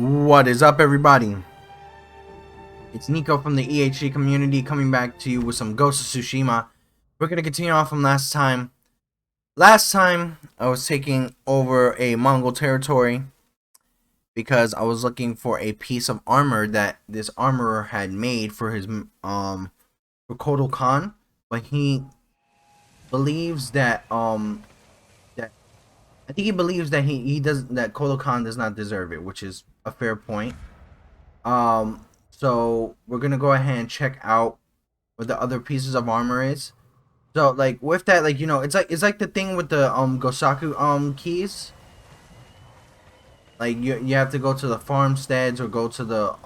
What is up, everybody? It's Nikko from the EHG community coming back to you with some Ghost of Tsushima. We're going to continue on from last time. Last time, I was taking over a Mongol territory because I was looking for a piece of armor that this armorer had made for his for Kotal Khan, but he believes that I think he believes that that Kotal Khan does not deserve it, which is a fair point. So we're gonna go ahead and check out what the other pieces of armor is. So like with that, like, you know, it's like the thing with the Gosaku keys. Like you have to go to the farmsteads or go to the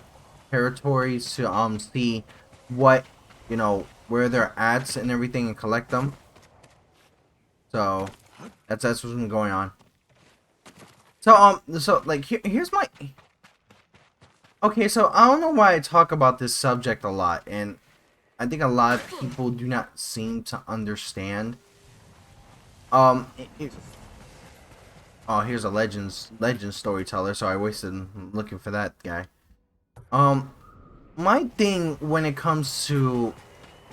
territories to see what, you know, where they're at and everything and collect them. So that's what's been going on. So like here's my okay, so I don't know why I talk about this subject a lot, and I think a lot of people do not seem to understand. Oh, here's a legend storyteller, so I wasted looking for that guy. My thing when it comes to,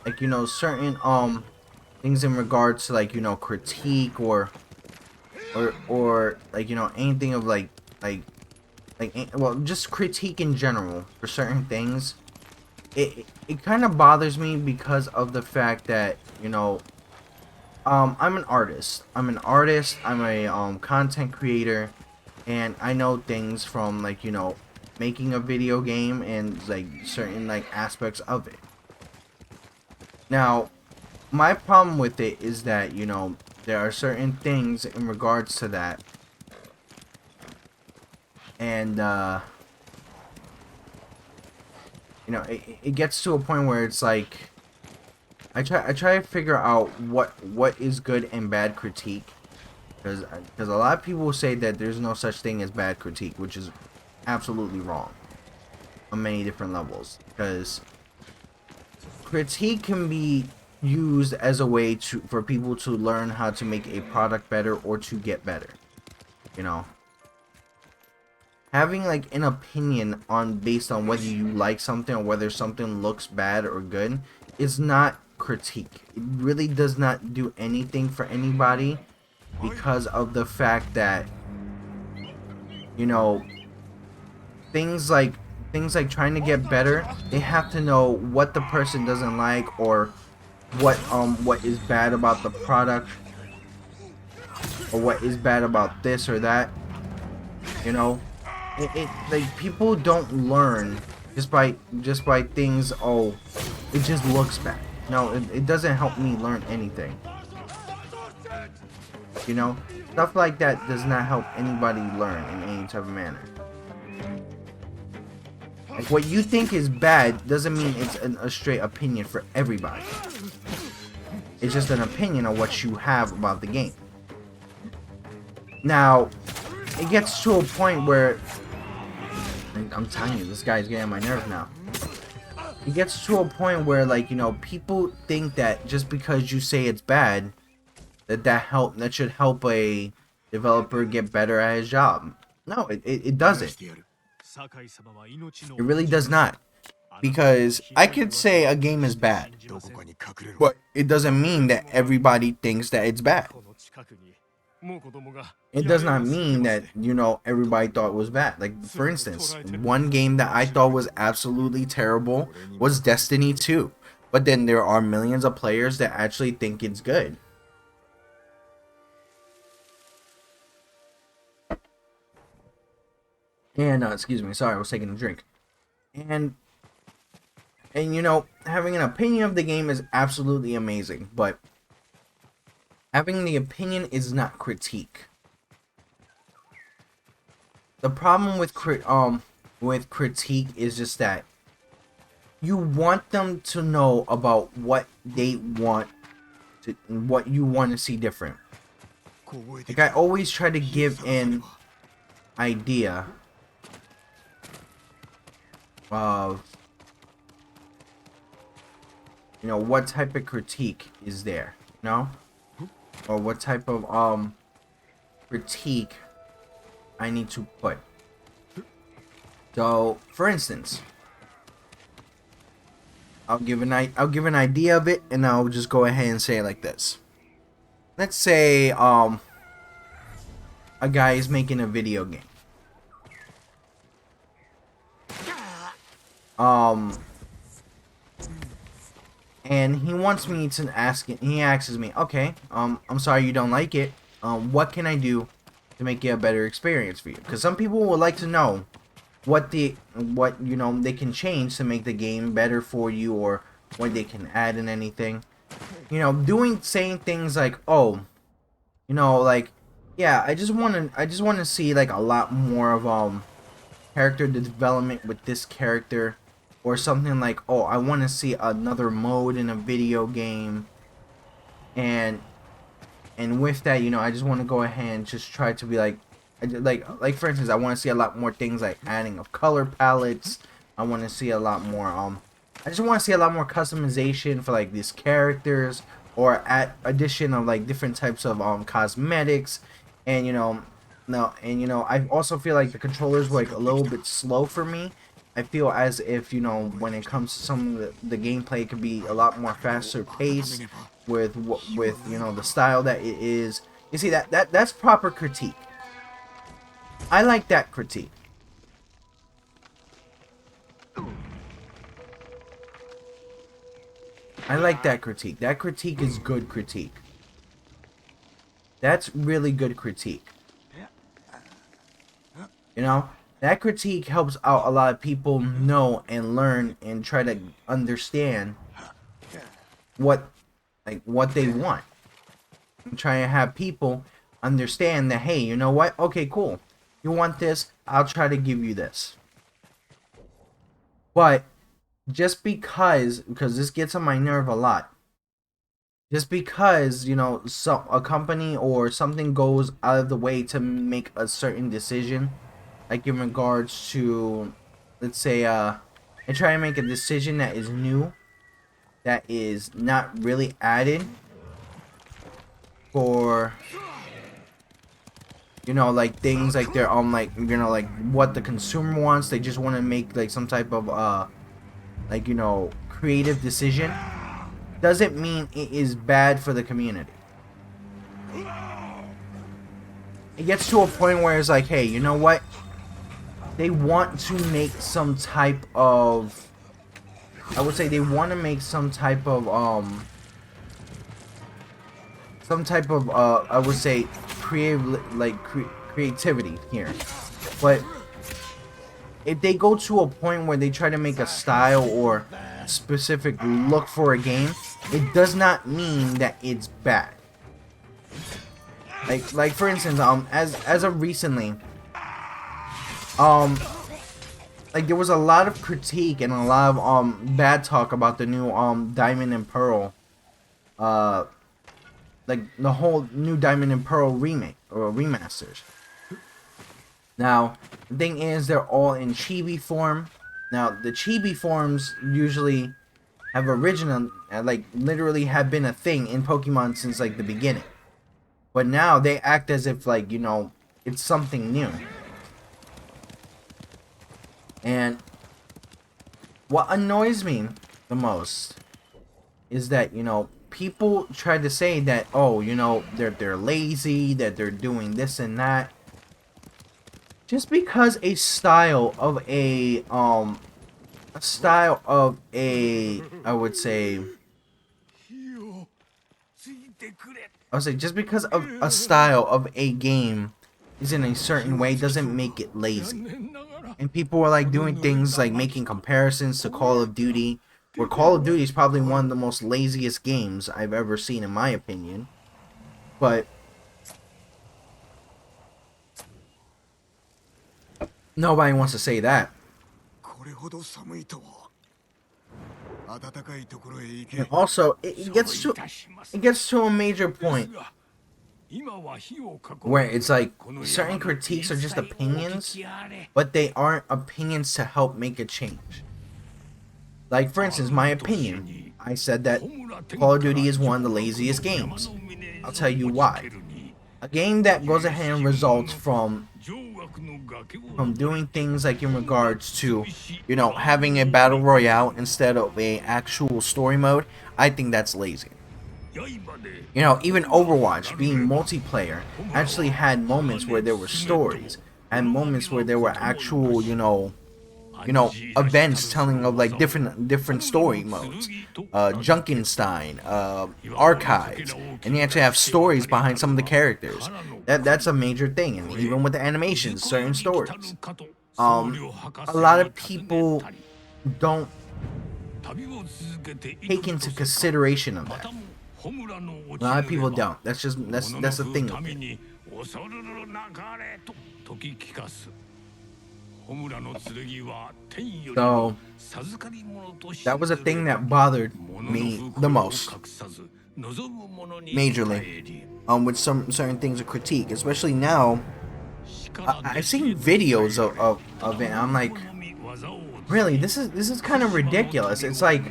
like, you know, certain things in regards to, like, you know, critique or like, you know, anything of like well, just critique in general for certain things, it kind of bothers me because of the fact that, you know, I'm an artist. I'm a content creator, and I know things from, like, you know, making a video game and like certain like aspects of it. Now, my problem with it is that, you know, there are certain things in regards to that, and you know, it gets to a point where it's like I try to figure out what is good and bad critique, because a lot of people say that there's no such thing as bad critique, which is absolutely wrong on many different levels, because critique can be used as a way for people to learn how to make a product better or to get better. You know, having like an opinion on based on whether you like something or whether something looks bad or good is not critique. It really does not do anything for anybody, because of the fact that, you know, things like trying to get better, they have to know what the person doesn't like, or what is bad about the product, or what is bad about this or that. You know, like, people don't learn just by things. Oh, it just looks bad. No, it doesn't help me learn anything. You know, stuff like that does not help anybody learn in any type of manner. Like, what you think is bad doesn't mean it's a straight opinion for everybody. It's just an opinion on what you have about the game. Now, it gets to a point where, I'm telling you, this guy's getting on my nerves now. It gets to a point where, like, you know, people think that just because you say it's bad, that should help a developer get better at his job. No, it doesn't. It really does not. Because I could say a game is bad, but it doesn't mean that everybody thinks that it's bad. It does not mean that, you know, everybody thought it was bad. Like, for instance, one game that I thought was absolutely terrible was Destiny 2. But then there are millions of players that actually think it's good. And, excuse me, sorry, I was taking a drink. And you know, having an opinion of the game is absolutely amazing, but having the opinion is not critique. The problem with critique is just that you want them to know about what they want to, what you want to see different. Like, I always try to give an idea of, you know, what type of critique is there, you know, or what type of critique I need to put. So, for instance, I'll give an idea of it, and I'll just go ahead and say it like this. Let's say a guy is making a video game. And he wants me to ask it. He asks me, okay, I'm sorry you don't like it. What can I do to make it a better experience for you? Because some people would like to know what you know they can change to make the game better for you, or what they can add in anything. You know, saying things like, oh, you know, like, yeah, I just want to see like a lot more of character development with this character, or something like, oh, I want to see another mode in a video game, and with that, you know, I just want to go ahead and just try to be like for instance, I want to see a lot more things like adding of color palettes. I want to see a lot more I just want to see a lot more customization for like these characters, or addition of like different types of cosmetics. And you know, I also feel like the controllers were like a little bit slow for me. I feel as if, you know, when it comes to some of the gameplay, could be a lot more faster paced with you know, the style that it is. You see, that's proper critique. I like that critique. I like that critique. That critique is good critique. That's really good critique. You know, that critique helps out a lot of people know and learn and try to understand what they want. I'm trying to have people understand that, hey, you know what? Okay, cool. You want this? I'll try to give you this. But just because this gets on my nerve a lot. Just because, you know, a company or something goes out of the way to make a certain decision, like in regards to, let's say, I try to make a decision that is new, that is not really added for, you know, like things like they're like, you know, like what the consumer wants. They just want to make like some type of like, you know, creative decision. Doesn't mean it is bad for the community. It gets to a point where it's like, hey, you know what? They want to make some type of, I would say they want to make some type of I would say creativity here. But if they go to a point where they try to make a style or specific look for a game, it does not mean that it's bad. Like for instance, as of recently, like there was a lot of critique and a lot of bad talk about the new Diamond and Pearl, like the whole new Diamond and Pearl remake or remasters. Now the thing is, they're all in chibi form. Now the chibi forms usually have original, like literally have been a thing in Pokemon since like the beginning. But now they act as if, like, you know, it's something new. And what annoys me the most is that, you know, people try to say that, oh, you know, they're lazy, that they're doing this and that. Just because a style of I would say, just because of a style of a game is in a certain way doesn't make it lazy. And people are like doing things like making comparisons to Call of Duty, where Call of Duty is probably one of the most laziest games I've ever seen, in my opinion. But nobody wants to say that. And also, it gets to a major point where it's like certain critiques are just opinions, but they aren't opinions to help make a change. Like, for instance, my opinion, I said that Call of Duty is one of the laziest games. I'll tell you why. A game that goes ahead and results from from doing things like in regards to, you know, having a battle royale instead of a actual story mode. I think that's lazy. You know, even Overwatch being multiplayer actually had moments where there were stories, and moments where there were actual, events telling of like different story modes, Junkenstein, archives, and you actually have stories behind some of the characters. That's a major thing, and even with the animations, certain stories. A lot of people don't take into consideration of that. A lot of people don't. That's the thing with it. So that was a thing that bothered me the most, majorly. With some certain things of critique, especially now. I've seen videos of it. And I'm like, really, this is kind of ridiculous. It's like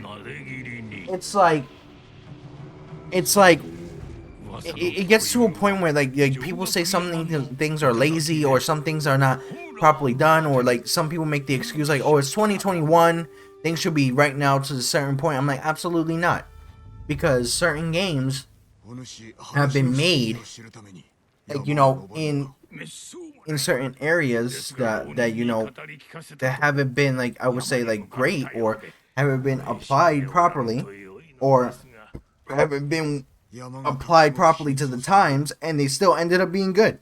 it gets to a point where like people say things are lazy, or some things are not properly done, or like some people make the excuse like, oh, it's 2021, things should be right now to a certain point. I'm like, absolutely not, because certain games have been made, like, in certain areas that haven't been, like, I would say, like, great, or haven't been applied properly, or haven't been applied properly to the times, and they still ended up being good.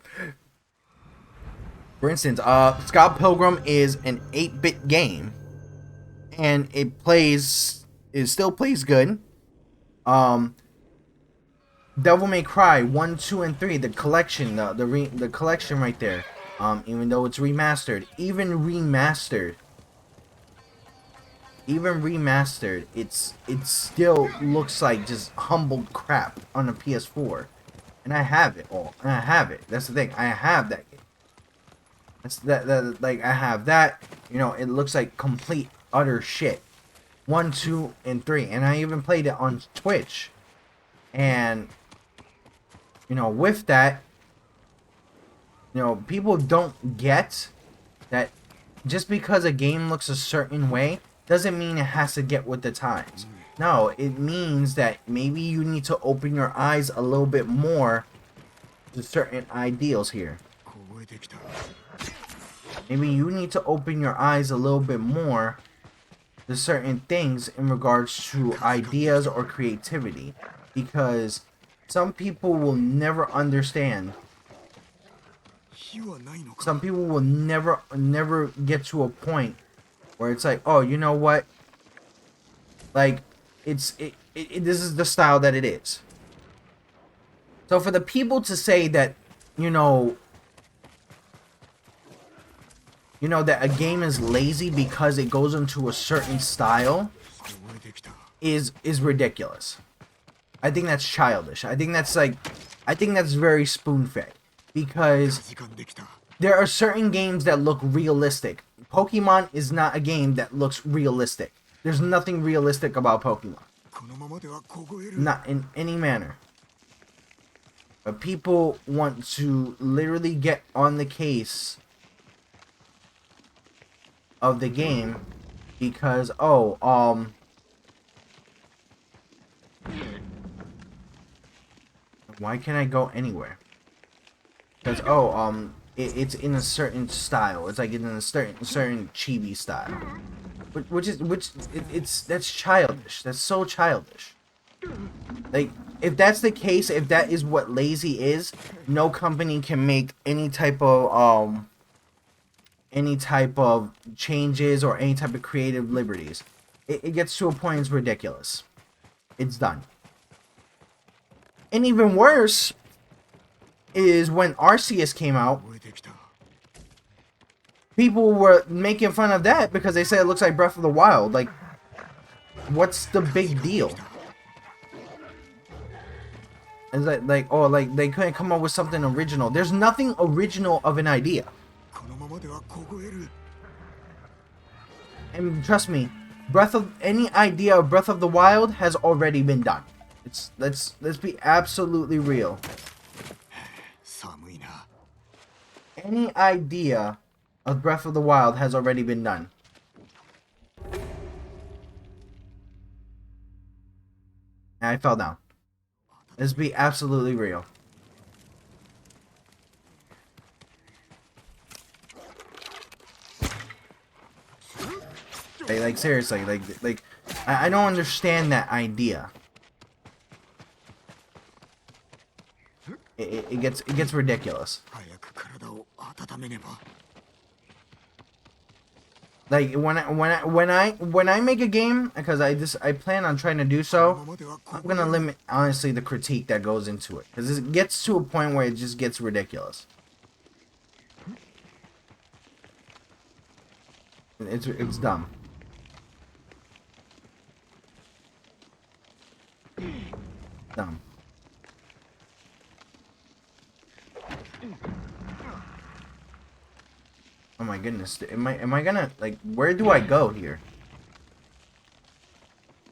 For instance, Scott Pilgrim is an 8-bit game, and it still plays good. Devil May Cry 1, 2, and 3, the collection, the collection right there. Even though it's remastered, even remastered, it still looks like just humbled crap on a PS4, and I have it all. And I have it. That's the thing. I have that game. Like, I have that. It looks like complete utter shit. 1, 2, and 3, and I even played it on Twitch, and with that, people don't get that just because a game looks a certain way doesn't mean it has to get with the times. No, it means that maybe you need to open your eyes a little bit more to certain ideals here. Maybe you need to open your eyes a little bit more to certain things in regards to ideas or creativity, because some people will never understand. Some people will never get to a point where it's like, oh, you know what? Like, this is the style that it is. So for the people to say that, that a game is lazy because it goes into a certain style is ridiculous. I think that's childish. I think that's very spoon-fed, because there are certain games that look realistic. Pokemon is not a game that looks realistic. There's nothing realistic about Pokemon. Not in any manner. But people want to literally get on the case of the game because, why can't I go anywhere? Because, it's in a certain style. It's like in a certain chibi style. That's childish. That's so childish. Like, if that's the case, if that is what lazy is, no company can make any type of changes or any type of creative liberties. It gets to a point it's ridiculous. It's done. And even worse is when Arceus came out, people were making fun of that because they said it looks like Breath of the Wild. Like, what's the big deal? It's like they couldn't come up with something original. There's nothing original of an idea. And trust me, any idea of Breath of the Wild has already been done. Let's be absolutely real. any idea of Breath of the Wild has already been done. And I fell down. Let's be absolutely real. Like seriously, like I don't understand that idea. It gets ridiculous. Like when I make a game, because I plan on trying to do so, I'm gonna limit honestly the critique that goes into it, because it gets to a point where it just gets ridiculous. It's dumb. Dumb. Oh my goodness, am I gonna, like, where do I go here?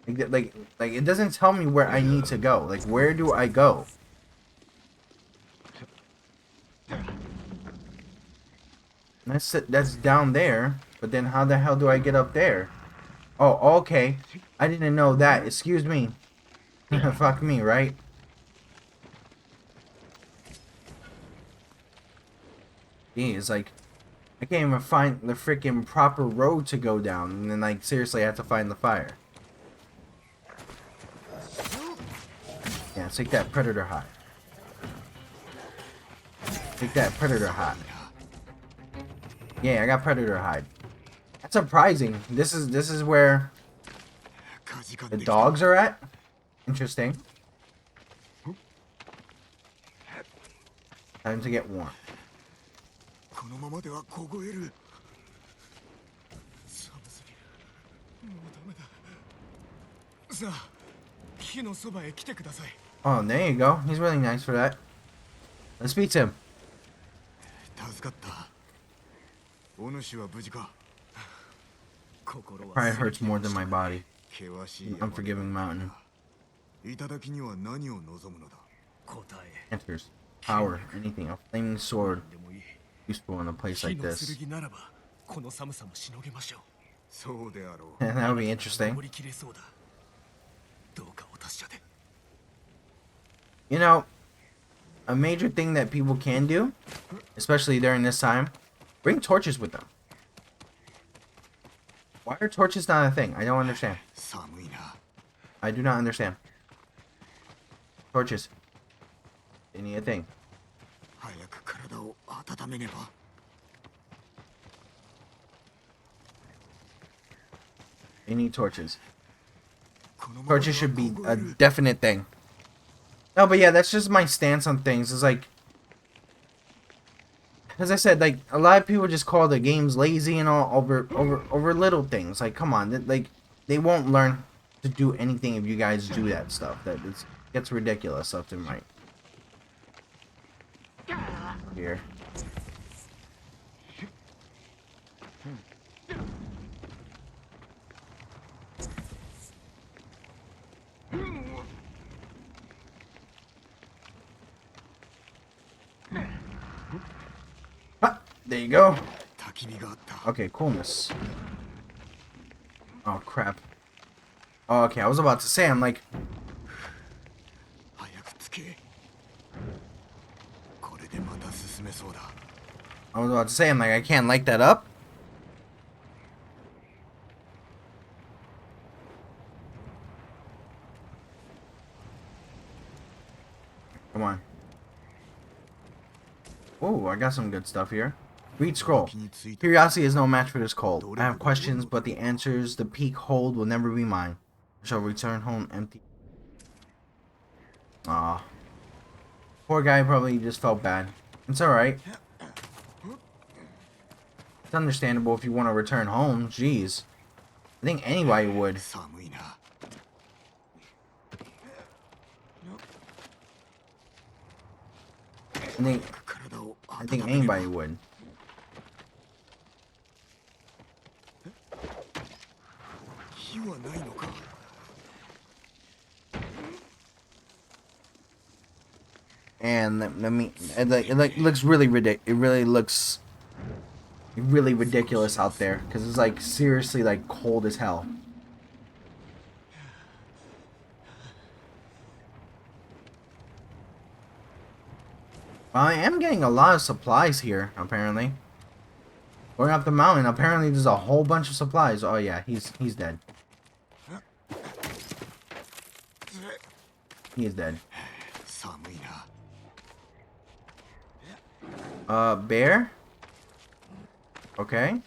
Like it doesn't tell me where I need to go. Like, where do I go? That's down there, but then how the hell do I get up there? Oh, okay. I didn't know that. Excuse me. Fuck me, right? It's like, I can't even find the freaking proper road to go down, and then, like, seriously, I have to find the fire. Yeah, take that predator hide. Take that predator hide. Yeah, I got predator hide. That's surprising. This is where the dogs are at. Interesting. Time to get warm. Oh, there you go. He's really nice for that. Let's speak to him. Pride hurts more than my body. An unforgiving mountain. Answers. Power. Anything. A flaming sword. Useful in a place like this. That would be interesting. You know, a major thing that people can do, especially during this time, bring torches with them. Why are torches not a thing? I don't understand. I do not understand. Torches. They need a thing. They need torches. Torches should be a definite thing. No, but yeah, that's just my stance on things. It's like, as I said, like, a lot of people just call the games lazy and all over little things. Like, come on, like, they won't learn to do anything if you guys do that stuff. That gets ridiculous left and right. Here. Ah, there you go. Okay, coolness. Oh, crap. Oh, okay, I was about to say, I'm like... I was about to say, I'm like, I can't light that up. Come on. Oh, I got some good stuff here. Read scroll. Curiosity is no match for this cold. I have questions, but the answers the peak hold will never be mine. I shall return home empty. Aw. Poor guy probably just felt bad. It's alright. It's understandable if you want to return home. Jeez. I think anybody would. I think anybody would. And let me. It looks really ridiculous. It really looks really ridiculous out there because it's like seriously like cold as hell. I am getting a lot of supplies here, apparently. Going up the mountain, apparently there's a whole bunch of supplies. Oh yeah, he's dead. He is dead. Bear? Okay.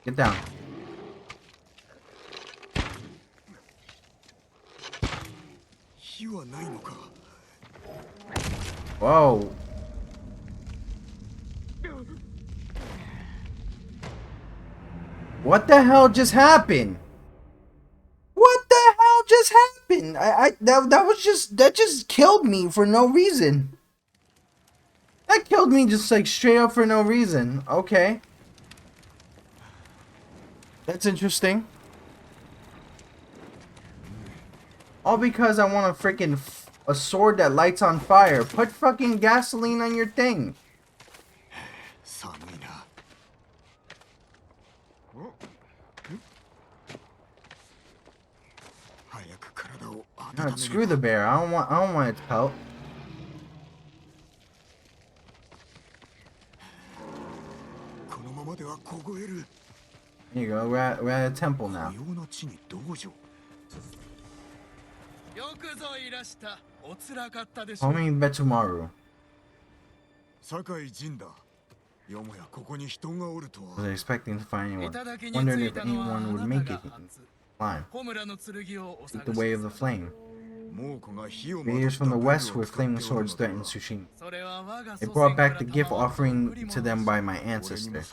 Get down. Whoa. What the hell just happened? What the hell just happened? That just killed me for no reason. That killed me just like straight up for no reason. Okay. That's interesting. All because I want a freaking a sword that lights on fire. Put fucking gasoline on your thing. No, screw the bear. I don't want its pelt. There you go. We're at a temple now. Homie Betsumaru. Was expecting to find anyone. Wondered if anyone would make it. Climb. Take the way of the flame. Raiders from the west with flaming swords threatened Tsushima. They brought back the gift offering to them by my ancestor.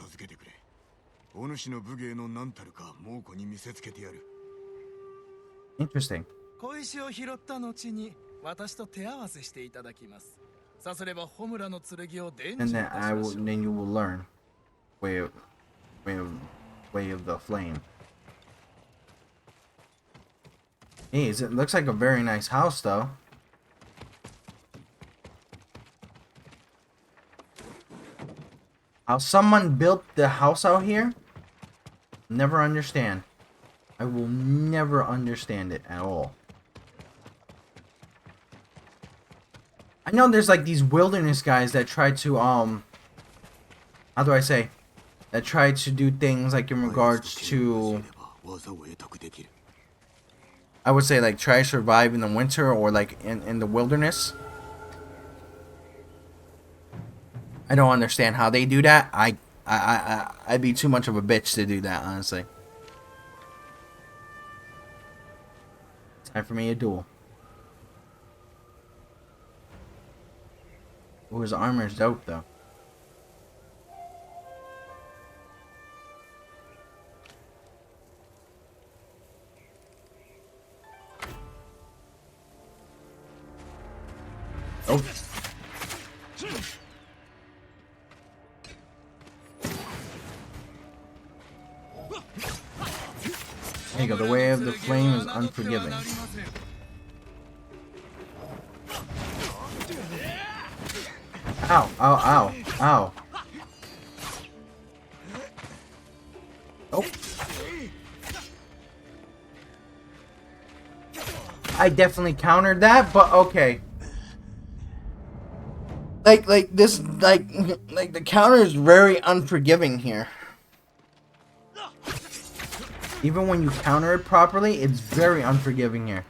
Interesting. And then you will learn way of the flame. Hey, it looks like a very nice house though. How someone built the house out here? Never understand. I will never understand it at all. I know there's like these wilderness guys that try to how do I say? That try to do things like in regards to, I would say like try to survive in the winter or like in the wilderness. I don't understand how they do that. I'd be too much of a bitch to do that, honestly. Time for me to duel. Ooh, his armor is dope though. Oh. There you go, the way of the flame is unforgiving. Ow, ow, ow, ow. Oh. I definitely countered that, but okay. Like the counter is very unforgiving here. Even when you counter it properly, it's very unforgiving here.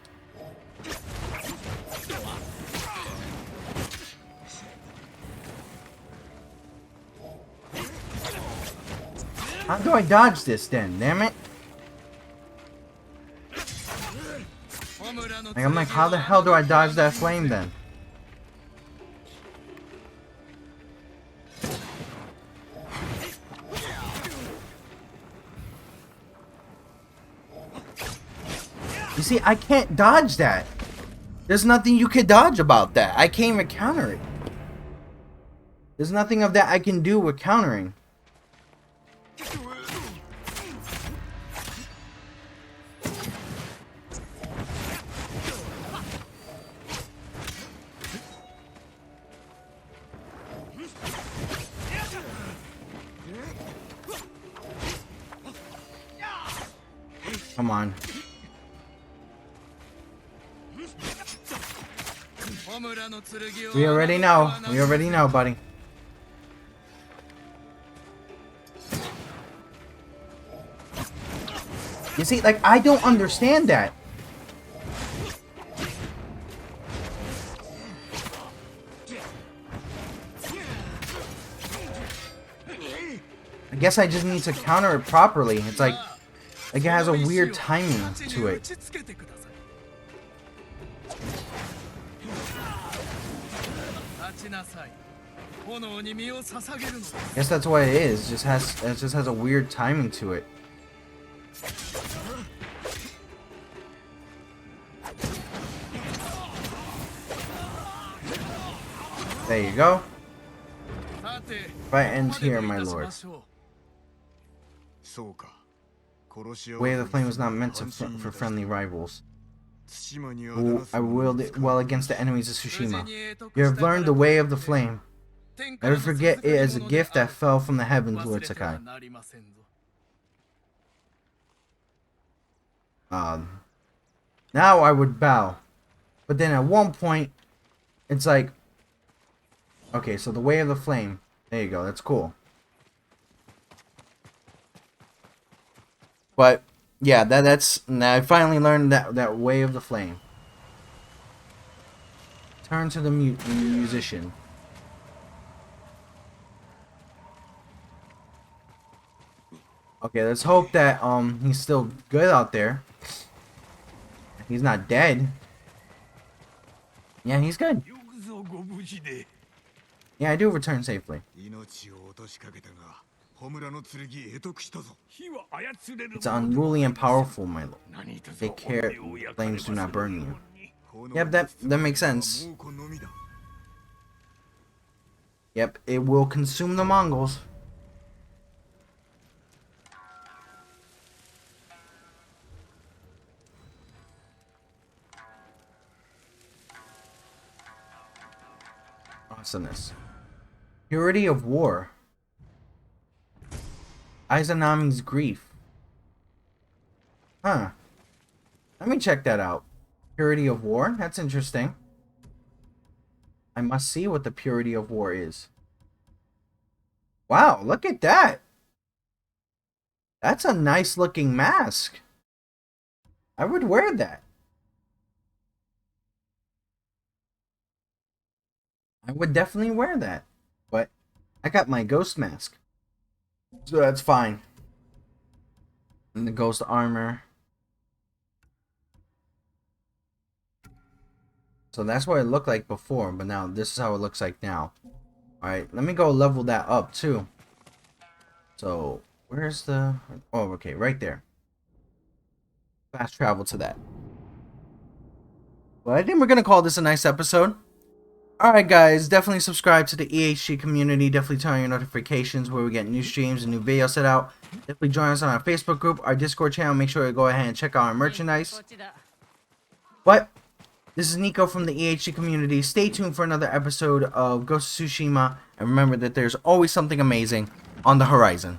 How do I dodge this then? Damn it. Like, I'm like, how the hell do I dodge that flame then? You see, I can't dodge that. There's nothing you could dodge about that. I can't even counter it. There's nothing of that I can do with countering. Come on. We already know. We already know, buddy. You see, like, I don't understand that. I guess I just need to counter it properly. It's like it has a weird timing to it. Guess that's what it is. It just has a weird timing to it. There you go. Fight ends here, my lord. Way of the Flame was not meant for friendly rivals. Who I willed it well against the enemies of Tsushima. You have learned the way of the flame. Never forget it as a gift that fell from the heavens, Lord Sakai. Now I would bow. But then at one point, it's like, okay, so the way of the flame. There you go, that's cool. But yeah, that's now I finally learned that way of the flame. Turn to the musician. Okay, let's hope that he's still good out there. He's not dead. Yeah, he's good. Yeah, I do return safely. It's unruly and powerful, my lord. Take care, flames do not burn you. Yep, that makes sense. Yep, it will consume the Mongols. Awesomeness. Purity of war. Izanami's grief. Huh. Let me check that out. Purity of war? That's interesting. I must see what the purity of war is. Wow, look at that. That's a nice looking mask. I would wear that. I would definitely wear that. But I got my ghost mask. So that's fine. And the ghost armor. So that's what it looked like before, but now this is how it looks like now. Alright, let me go level that up too. So, where's the... Oh, okay, right there. Fast travel to that. Well, I think we're going to call this a nice episode. Alright guys, definitely subscribe to the EHG community. Definitely turn on your notifications where we get new streams and new videos set out. Definitely join us on our Facebook group, our Discord channel. Make sure to go ahead and check out our merchandise. But, this is Nikko from the EHG community. Stay tuned for another episode of Ghost of Tsushima. And remember that there's always something amazing on the horizon.